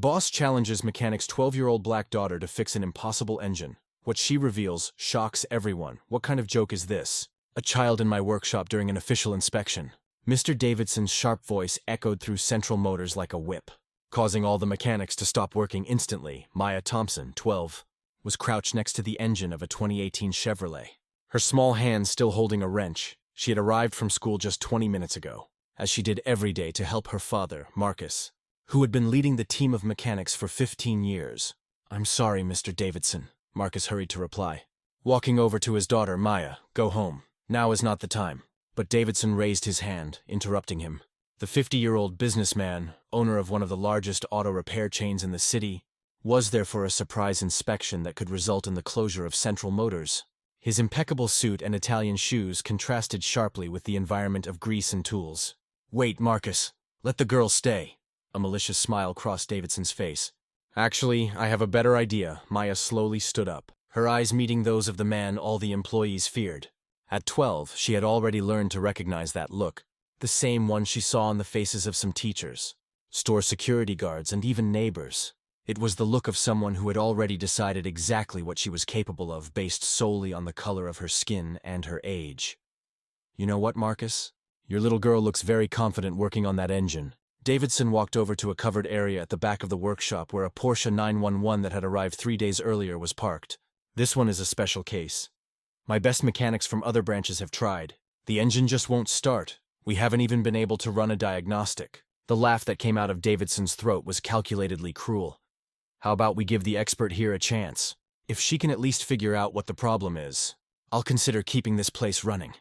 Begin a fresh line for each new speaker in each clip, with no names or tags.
Boss challenges mechanic's 12-year-old black daughter to fix an impossible engine. What she reveals shocks everyone. What kind of joke is this? A child in my workshop during an official inspection. Mr. Davidson's sharp voice echoed through Central Motors like a whip, causing all the mechanics to stop working instantly. Maya Thompson, 12, was crouched next to the engine of a 2018 Chevrolet, her small hand still holding a wrench. She had arrived from school just 20 minutes ago, as she did every day to help her father, Marcus, who had been leading the team of mechanics for 15 years. "I'm sorry, Mr. Davidson," Marcus hurried to reply. Walking over to his daughter, "Maya, go home. Now is not the time." But Davidson raised his hand, interrupting him. The 50-year-old businessman, owner of one of the largest auto repair chains in the city, was there for a surprise inspection that could result in the closure of Central Motors. His impeccable suit and Italian shoes contrasted sharply with the environment of grease and tools. "Wait, Marcus. Let the girl stay." A malicious smile crossed Davidson's face. "Actually, I have a better idea." Maya slowly stood up, her eyes meeting those of the man all the employees feared. At 12, she had already learned to recognize that look, the same one she saw on the faces of some teachers, store security guards, and even neighbors. It was the look of someone who had already decided exactly what she was capable of based solely on the color of her skin and her age. "You know what, Marcus? Your little girl looks very confident working on that engine." Davidson walked over to a covered area at the back of the workshop where a Porsche 911 that had arrived 3 days earlier was parked. "This one is a special case. My best mechanics from other branches have tried. The engine just won't start. We haven't even been able to run a diagnostic." The laugh that came out of Davidson's throat was calculatedly cruel. "How about we give the expert here a chance? If she can at least figure out what the problem is, I'll consider keeping this place running."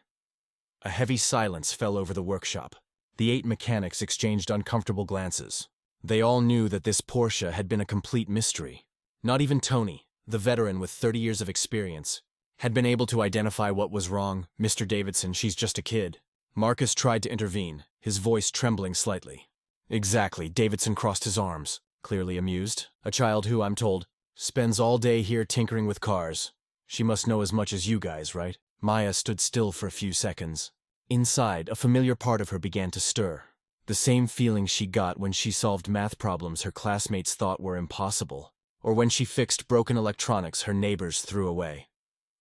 A heavy silence fell over the workshop. The 8 mechanics exchanged uncomfortable glances. They all knew that this Porsche had been a complete mystery. Not even Tony, the veteran with 30 years of experience, had been able to identify what was wrong. "Mr. Davidson, she's just a kid." Marcus tried to intervene, his voice trembling slightly. "Exactly." Davidson crossed his arms, clearly amused. "A child who, I'm told, spends all day here tinkering with cars. She must know as much as you guys, right?" Maya stood still for a few seconds. Inside, a familiar part of her began to stir. The same feeling she got when she solved math problems her classmates thought were impossible, or when she fixed broken electronics her neighbors threw away.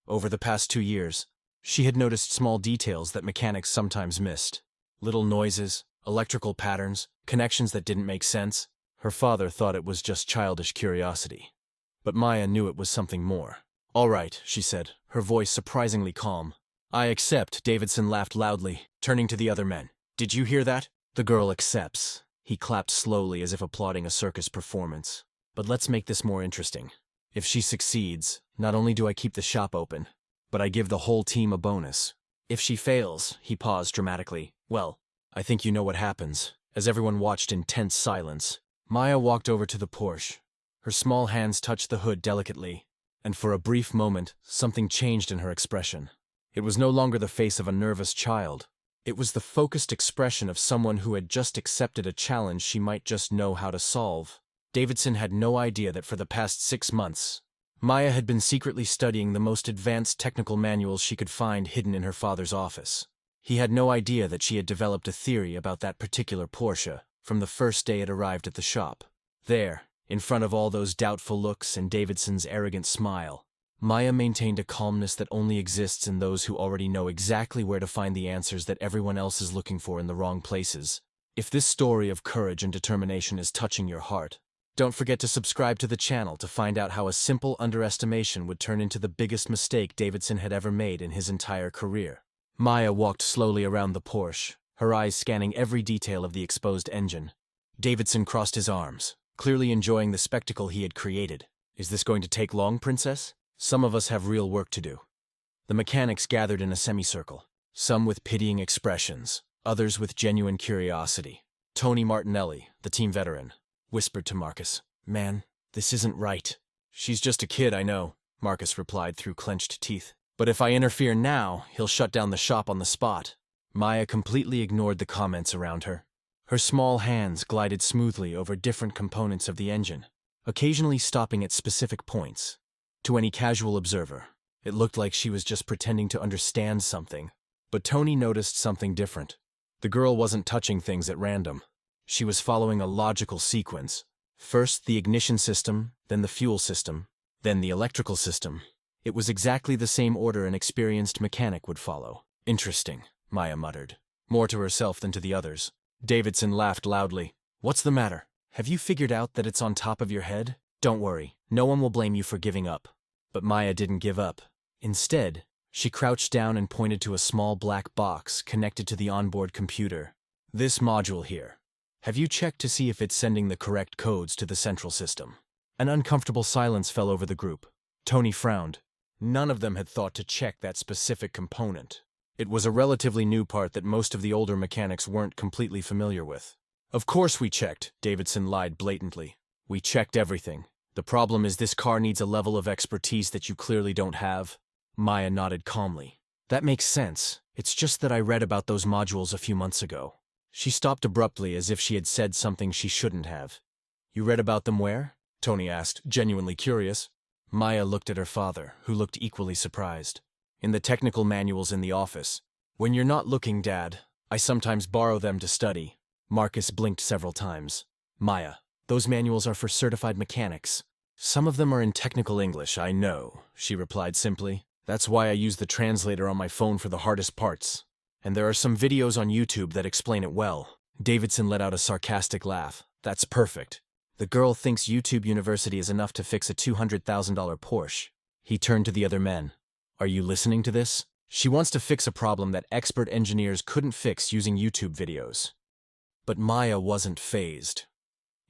Over the past 2 years, she had noticed small details that mechanics sometimes missed. Little noises, electrical patterns, connections that didn't make sense. Her father thought it was just childish curiosity. But Maya knew it was something more. "All right," she said, her voice surprisingly calm. "I accept." Davidson laughed loudly, turning to the other men. "Did you hear that? The girl accepts." He clapped slowly as if applauding a circus performance. "But let's make this more interesting. If she succeeds, not only do I keep the shop open, but I give the whole team a bonus. If she fails," he paused dramatically, "well, I think you know what happens." As everyone watched in tense silence, Maya walked over to the Porsche. Her small hands touched the hood delicately, and for a brief moment, something changed in her expression. It was no longer the face of a nervous child. It was the focused expression of someone who had just accepted a challenge she might just know how to solve. Davidson had no idea that for the past 6 months, Maya had been secretly studying the most advanced technical manuals she could find hidden in her father's office. He had no idea that she had developed a theory about that particular Porsche from the first day it arrived at the shop. There, in front of all those doubtful looks and Davidson's arrogant smile, Maya maintained a calmness that only exists in those who already know exactly where to find the answers that everyone else is looking for in the wrong places. If this story of courage and determination is touching your heart, don't forget to subscribe to the channel to find out how a simple underestimation would turn into the biggest mistake Davidson had ever made in his entire career. Maya walked slowly around the Porsche, her eyes scanning every detail of the exposed engine. Davidson crossed his arms, clearly enjoying the spectacle he had created. "Is this going to take long, Princess? Some of us have real work to do." The mechanics gathered in a semicircle, some with pitying expressions, others with genuine curiosity. Tony Martinelli, the team veteran, whispered to Marcus, "Man, this isn't right." "She's just a kid, I know," Marcus replied through clenched teeth. "But if I interfere now, he'll shut down the shop on the spot." Maya completely ignored the comments around her. Her small hands glided smoothly over different components of the engine, occasionally stopping at specific points. To any casual observer, it looked like she was just pretending to understand something. But Tony noticed something different. The girl wasn't touching things at random. She was following a logical sequence, First the ignition system, then the fuel system, then the electrical system. It was exactly the same order an experienced mechanic would follow. Interesting, Maya muttered, more to herself than to the others. Davidson laughed loudly. What's the matter? Have you figured out that it's on top of your head? Don't worry, no one will blame you for giving up. But Maya didn't give up. Instead, she crouched down and pointed to a small black box connected to the onboard computer. This module here. Have you checked to see if it's sending the correct codes to the central system? An uncomfortable silence fell over the group. Tony frowned. None of them had thought to check that specific component. It was a relatively new part that most of the older mechanics weren't completely familiar with. Of course we checked, Davidson lied blatantly. We checked everything. The problem is this car needs a level of expertise that you clearly don't have. Maya nodded calmly. That makes sense. It's just that I read about those modules a few months ago. She stopped abruptly as if she had said something she shouldn't have. You read about them where? Tony asked, genuinely curious. Maya looked at her father, who looked equally surprised. In the technical manuals in the office. When you're not looking, Dad, I sometimes borrow them to study. Marcus blinked several times. Maya, those manuals are for certified mechanics. Some of them are in technical English, I know, she replied simply. That's why I use the translator on my phone for the hardest parts. And there are some videos on YouTube that explain it well. Davidson let out a sarcastic laugh. That's perfect. The girl thinks YouTube University is enough to fix a $200,000 Porsche. He turned to the other men. Are you listening to this? She wants to fix a problem that expert engineers couldn't fix using YouTube videos. But Maya wasn't fazed.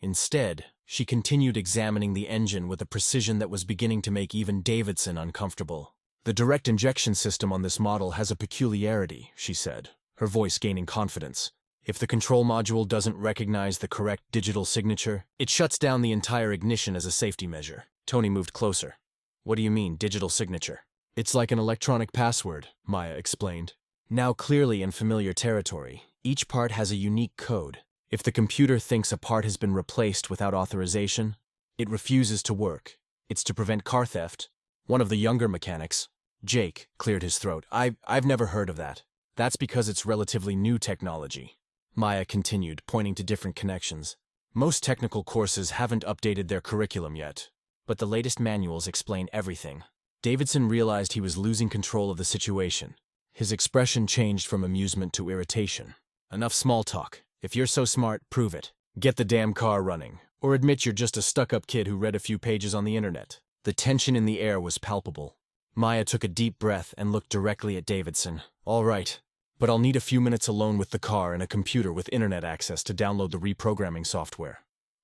Instead, she continued examining the engine with a precision that was beginning to make even Davidson uncomfortable. The direct injection system on this model has a peculiarity, she said, her voice gaining confidence. If the control module doesn't recognize the correct digital signature, it shuts down the entire ignition as a safety measure. Tony moved closer. What do you mean, digital signature? It's like an electronic password, Maya explained. Now clearly in familiar territory, each part has a unique code. If the computer thinks a part has been replaced without authorization, it refuses to work. It's to prevent car theft. One of the younger mechanics, Jake, cleared his throat. I've never heard of that. That's because it's relatively new technology. Maya continued, pointing to different connections. Most technical courses haven't updated their curriculum yet, but the latest manuals explain everything. Davidson realized he was losing control of the situation. His expression changed from amusement to irritation. Enough small talk. If you're so smart, prove it. Get the damn car running, or admit you're just a stuck-up kid who read a few pages on the internet. The tension in the air was palpable. Maya took a deep breath and looked directly at Davidson. All right, but I'll need a few minutes alone with the car and a computer with internet access to download the reprogramming software.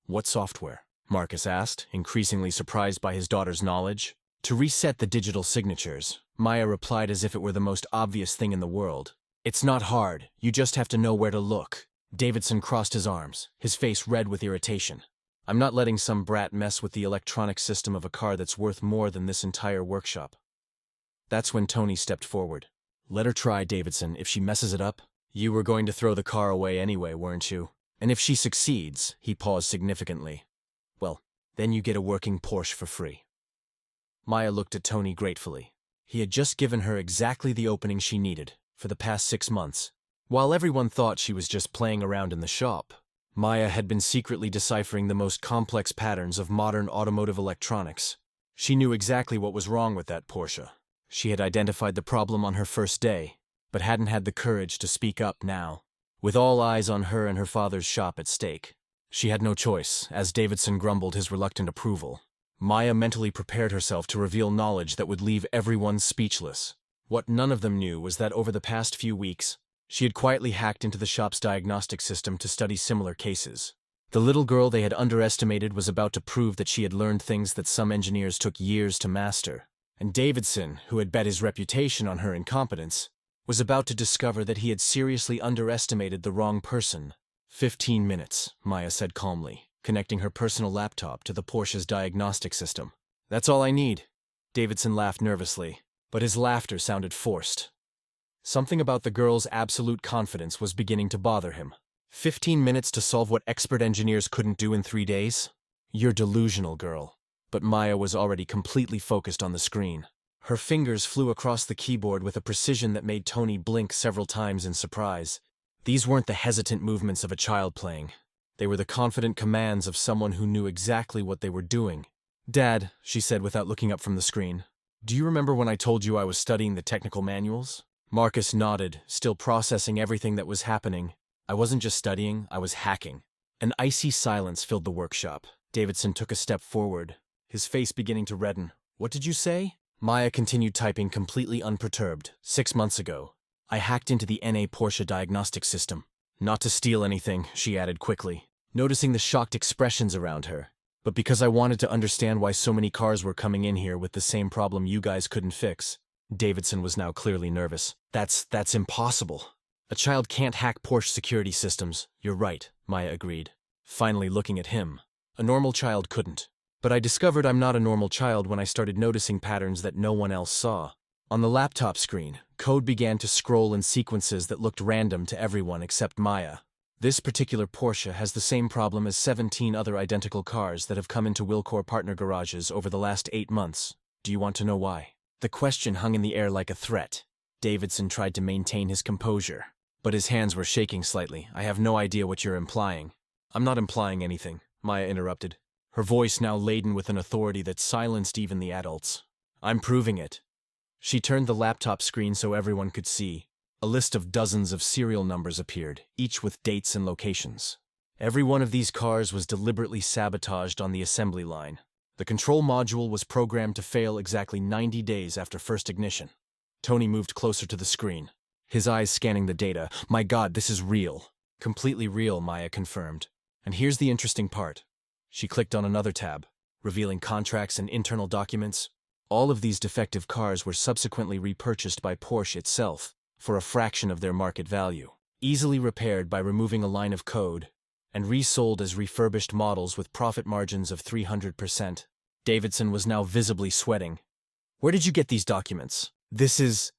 What software? Marcus asked, increasingly surprised by his daughter's knowledge. To reset the digital signatures, Maya replied as if it were the most obvious thing in the world. It's not hard, you just have to know where to look. Davidson crossed his arms, his face red with irritation. I'm not letting some brat mess with the electronic system of a car that's worth more than this entire workshop. That's when Tony stepped forward. Let her try, Davidson. If she messes it up, you were going to throw the car away anyway, weren't you? And if she succeeds, he paused significantly, well, then you get a working Porsche for free. Maya looked at Tony gratefully. He had just given her exactly the opening she needed for the past 6 months. While everyone thought she was just playing around in the shop, Maya had been secretly deciphering the most complex patterns of modern automotive electronics. She knew exactly what was wrong with that Porsche. She had identified the problem on her first day, but hadn't had the courage to speak up now. With all eyes on her and her father's shop at stake, she had no choice, as Davidson grumbled his reluctant approval. Maya mentally prepared herself to reveal knowledge that would leave everyone speechless. What none of them knew was that over the past few weeks, she had quietly hacked into the shop's diagnostic system to study similar cases. The little girl they had underestimated was about to prove that she had learned things that some engineers took years to master. And Davidson, who had bet his reputation on her incompetence, was about to discover that he had seriously underestimated the wrong person. 15 minutes, Maya said calmly, connecting her personal laptop to the Porsche's diagnostic system. That's all I need. Davidson laughed nervously, but his laughter sounded forced. Something about the girl's absolute confidence was beginning to bother him. 15 minutes to solve what expert engineers couldn't do in 3 days? You're delusional, girl. But Maya was already completely focused on the screen. Her fingers flew across the keyboard with a precision that made Tony blink several times in surprise. These weren't the hesitant movements of a child playing. They were the confident commands of someone who knew exactly what they were doing. "Dad," she said without looking up from the screen, "do you remember when I told you I was studying the technical manuals?" Marcus nodded, still processing everything that was happening. "I wasn't just studying, I was hacking." An icy silence filled the workshop. Davidson took a step forward, his face beginning to redden. "What did you say?" Maya continued typing, completely unperturbed. "6 months ago, I hacked into the NA Porsche diagnostic system. Not to steal anything," she added quickly, noticing the shocked expressions around her, "but because I wanted to understand why so many cars were coming in here with the same problem you guys couldn't fix." Davidson was now clearly nervous. That's impossible. "A child can't hack Porsche security systems." "You're right," Maya agreed, finally looking at him. "A normal child couldn't. But I discovered I'm not a normal child when I started noticing patterns that no one else saw." On the laptop screen, code began to scroll in sequences that looked random to everyone except Maya. "This particular Porsche has the same problem as 17 other identical cars that have come into Wilcor partner garages over the last 8 months. Do you want to know why?" The question hung in the air like a threat. Davidson tried to maintain his composure, but his hands were shaking slightly. "I have no idea what you're implying." "I'm not implying anything," Maya interrupted, her voice now laden with an authority that silenced even the adults. "I'm proving it." She turned the laptop screen so everyone could see. A list of dozens of serial numbers appeared, each with dates and locations. Every one of these cars was deliberately sabotaged on the assembly line. The control module was programmed to fail exactly 90 days after first ignition. Tony moved closer to the screen, his eyes scanning the data. "My God, this is real." "Completely real," Maya confirmed. "And here's the interesting part." She clicked on another tab, revealing contracts and internal documents. All of these defective cars were subsequently repurchased by Porsche itself for a fraction of their market value, easily repaired by removing a line of code, and resold as refurbished models with profit margins of 300%. Davidson was now visibly sweating. "Where did you get these documents?" This is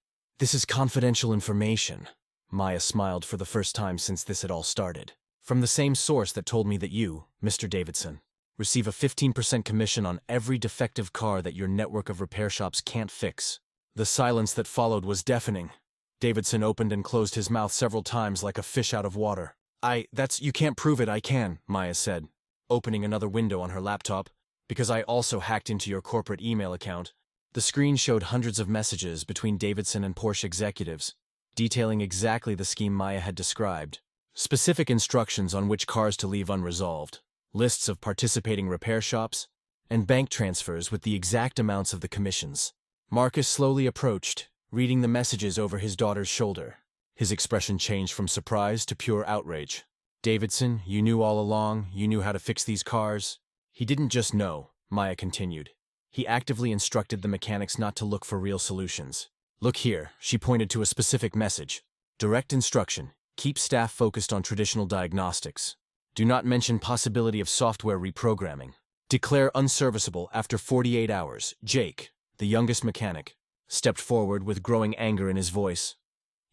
confidential information." Maya smiled for the first time since this had all started. "From the same source that told me that you, Mr. Davidson, receive a 15% commission on every defective car that your network of repair shops can't fix." The silence that followed was deafening. Davidson opened and closed his mouth several times like a fish out of water. You can't prove it." "I can," Maya said, opening another window on her laptop, "because I also hacked into your corporate email account." The screen showed hundreds of messages between Davidson and Porsche executives, detailing exactly the scheme Maya had described. Specific instructions on which cars to leave unresolved, lists of participating repair shops, and bank transfers with the exact amounts of the commissions. Marcus slowly approached, reading the messages over his daughter's shoulder. His expression changed from surprise to pure outrage. "Davidson, you knew all along, you knew how to fix these cars." "He didn't just know," Maya continued. "He actively instructed the mechanics not to look for real solutions. Look here," she pointed to a specific message. "Direct instruction. Keep staff focused on traditional diagnostics. Do not mention possibility of software reprogramming. Declare unserviceable after 48 hours. Jake, the youngest mechanic, stepped forward with growing anger in his voice.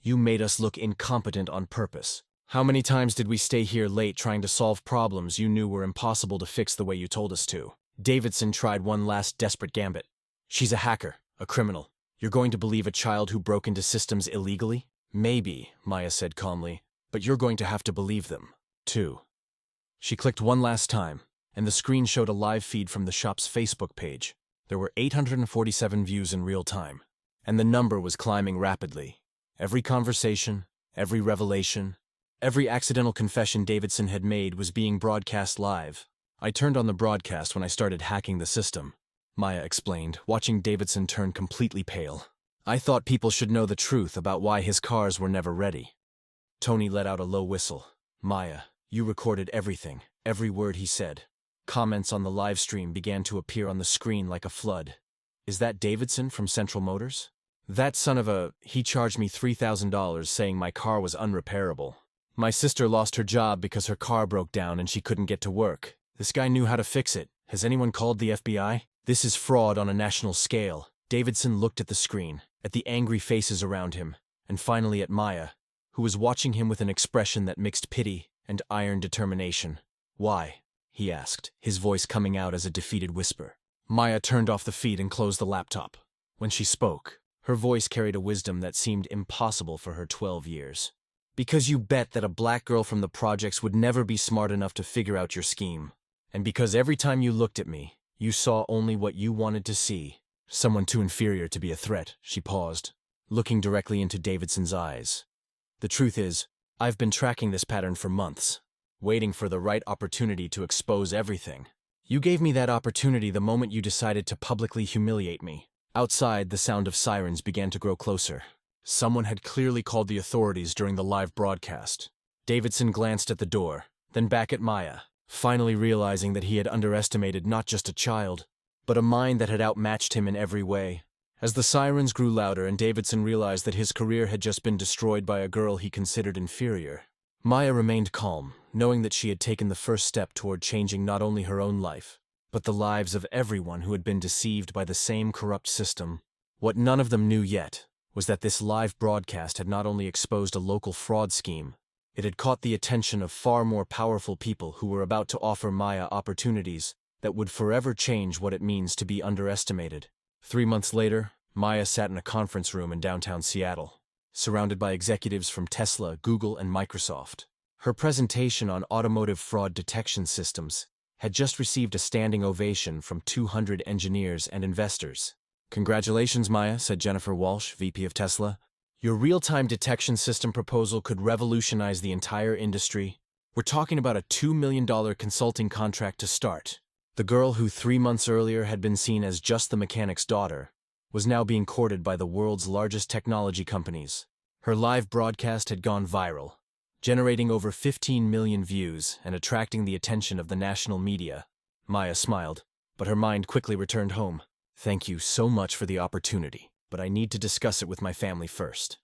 "You made us look incompetent on purpose. How many times did we stay here late trying to solve problems you knew were impossible to fix the way you told us to?" Davidson tried one last desperate gambit. "She's a hacker, a criminal. You're going to believe a child who broke into systems illegally?" "Maybe," Maya said calmly, "but you're going to have to believe them, too." She clicked one last time, and the screen showed a live feed from the shop's Facebook page. There were 847 views in real time, and the number was climbing rapidly. Every conversation, every revelation, every accidental confession Davidson had made was being broadcast live. "I turned on the broadcast when I started hacking the system," Maya explained, watching Davidson turn completely pale. "I thought people should know the truth about why his cars were never ready." Tony let out a low whistle. "Maya, you recorded everything, every word he said." Comments on the live stream began to appear on the screen like a flood. "Is that Davidson from Central Motors? That son of a... He charged me $3,000 saying my car was unrepairable. My sister lost her job because her car broke down and she couldn't get to work. This guy knew how to fix it. Has anyone called the FBI? This is fraud on a national scale." Davidson looked at the screen, at the angry faces around him, and finally at Maya, who was watching him with an expression that mixed pity and iron determination. "Why?" he asked, his voice coming out as a defeated whisper. Maya turned off the feed and closed the laptop. When she spoke, her voice carried a wisdom that seemed impossible for her 12 years. Because you bet that a black girl from the projects would never be smart enough to figure out your scheme. And because every time you looked at me, you saw only what you wanted to see. Someone too inferior to be a threat, she paused, looking directly into Davidson's eyes. The truth is, I've been tracking this pattern for months, waiting for the right opportunity to expose everything. You gave me that opportunity the moment you decided to publicly humiliate me. Outside, the sound of sirens began to grow closer. Someone had clearly called the authorities during the live broadcast. Davidson glanced at the door, then back at Maya, finally realizing that he had underestimated not just a child, but a mind that had outmatched him in every way. As the sirens grew louder and Davidson realized that his career had just been destroyed by a girl he considered inferior, Maya remained calm, knowing that she had taken the first step toward changing not only her own life, but the lives of everyone who had been deceived by the same corrupt system. What none of them knew yet was that this live broadcast had not only exposed a local fraud scheme, it had caught the attention of far more powerful people who were about to offer Maya opportunities that would forever change what it means to be underestimated. 3 months later, Maya sat in a conference room in downtown Seattle, surrounded by executives from Tesla, Google, and Microsoft. Her presentation on automotive fraud detection systems had just received a standing ovation from 200 engineers and investors. "Congratulations, Maya," said Jennifer Walsh, VP of Tesla. "Your real-time detection system proposal could revolutionize the entire industry. We're talking about a $2 million consulting contract to start." The girl who 3 months earlier had been seen as just the mechanic's daughter was now being courted by the world's largest technology companies. Her live broadcast had gone viral, generating over 15 million views and attracting the attention of the national media. Maya smiled, but her mind quickly returned home. "Thank you so much for the opportunity, but I need to discuss it with my family first.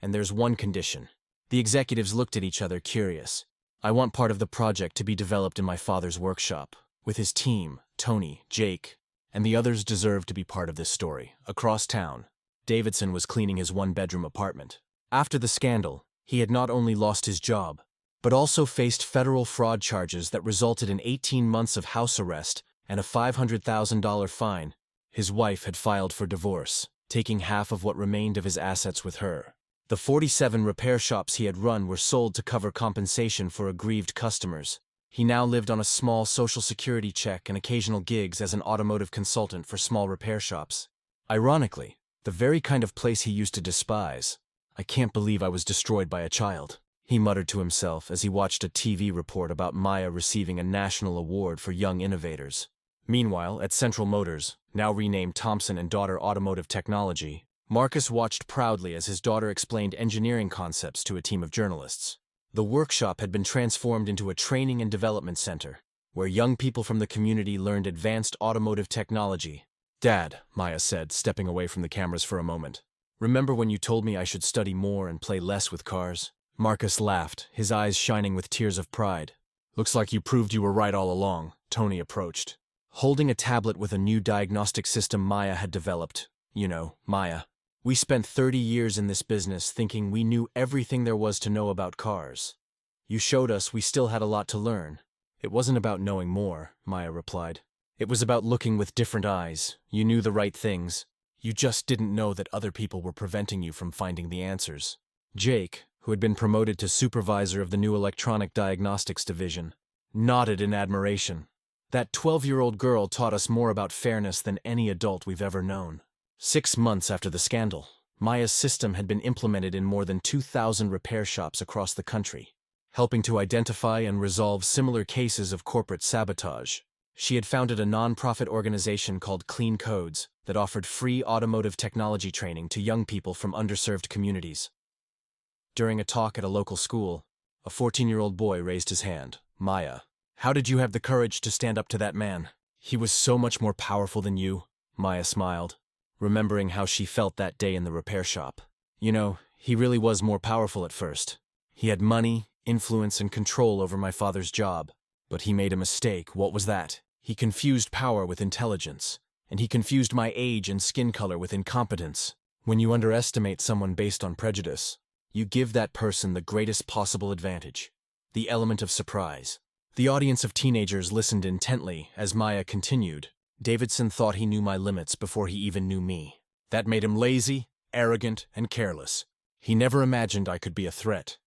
And there's one condition." The executives looked at each other, curious. "I want part of the project to be developed in my father's workshop, with his team, Tony, Jake, and the others deserve to be part of this story." Across town, Davidson was cleaning his one-bedroom apartment. After the scandal, he had not only lost his job, but also faced federal fraud charges that resulted in 18 months of house arrest and a $500,000 fine. His wife had filed for divorce, taking half of what remained of his assets with her. The 47 repair shops he had run were sold to cover compensation for aggrieved customers. He now lived on a small Social Security check and occasional gigs as an automotive consultant for small repair shops. Ironically, the very kind of place he used to despise. "I can't believe I was destroyed by a child," he muttered to himself as he watched a TV report about Maya receiving a national award for young innovators. Meanwhile, at Central Motors, now renamed Thompson and Daughter Automotive Technology, Marcus watched proudly as his daughter explained engineering concepts to a team of journalists. The workshop had been transformed into a training and development center, where young people from the community learned advanced automotive technology. "Dad," Maya said, stepping away from the cameras for a moment, "remember when you told me I should study more and play less with cars?" Marcus laughed, his eyes shining with tears of pride. "Looks like you proved you were right all along." Tony approached, holding a tablet with a new diagnostic system Maya had developed. "You know, Maya, we spent 30 years in this business thinking we knew everything there was to know about cars. You showed us we still had a lot to learn." "It wasn't about knowing more," Maya replied. "It was about looking with different eyes. You knew the right things. You just didn't know that other people were preventing you from finding the answers." Jake, who had been promoted to supervisor of the new electronic diagnostics division, nodded in admiration. "That 12-year-old girl taught us more about fairness than any adult we've ever known." 6 months after the scandal, Maya's system had been implemented in more than 2,000 repair shops across the country, helping to identify and resolve similar cases of corporate sabotage. She had founded a non-profit organization called Clean Codes that offered free automotive technology training to young people from underserved communities. During a talk at a local school, a 14-year-old boy raised his hand. "Maya, how did you have the courage to stand up to that man? He was so much more powerful than you." Maya smiled, remembering how she felt that day in the repair shop. "You know, he really was more powerful at first. He had money, influence, and control over my father's job. But he made a mistake." "What was that?" "He confused power with intelligence, and he confused my age and skin color with incompetence." When you underestimate someone based on prejudice, you give that person the greatest possible advantage, the element of surprise. The audience of teenagers listened intently as Maya continued. "Davidson thought he knew my limits before he even knew me. That made him lazy, arrogant, and careless. He never imagined I could be a threat.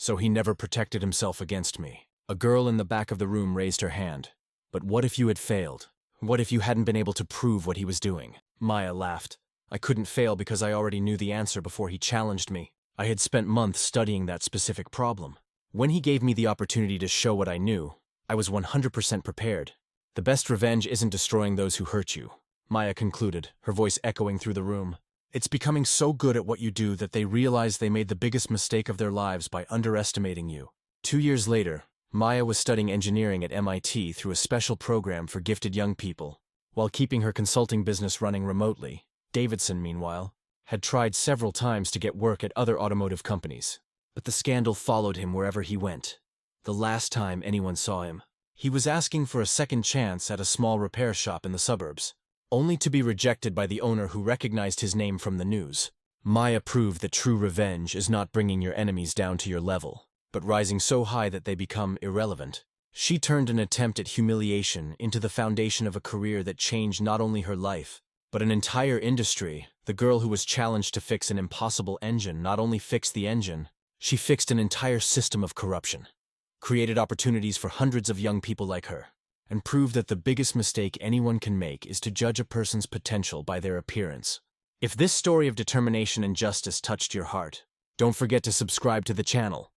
So he never protected himself against me. A girl in the back of the room raised her hand. But what if you had failed? What if you hadn't been able to prove what he was doing? Maya laughed. I couldn't fail because I already knew the answer before he challenged me. I had spent months studying that specific problem. When he gave me the opportunity to show what I knew, I was 100% prepared. The best revenge isn't destroying those who hurt you, Maya concluded, her voice echoing through the room. It's becoming so good at what you do that they realize they made the biggest mistake of their lives by underestimating you. 2 years later, Maya was studying engineering at MIT through a special program for gifted young people. While keeping her consulting business running remotely, Davidson, meanwhile, had tried several times to get work at other automotive companies. But the scandal followed him wherever he went. The last time anyone saw him, he was asking for a second chance at a small repair shop in the suburbs, only to be rejected by the owner who recognized his name from the news. Maya proved that true revenge is not bringing your enemies down to your level, but rising so high that they become irrelevant. She turned an attempt at humiliation into the foundation of a career that changed not only her life, but an entire industry. The girl who was challenged to fix an impossible engine not only fixed the engine, she fixed an entire system of corruption, created opportunities for hundreds of young people like her, and proved that the biggest mistake anyone can make is to judge a person's potential by their appearance. If this story of determination and justice touched your heart, don't forget to subscribe to the channel.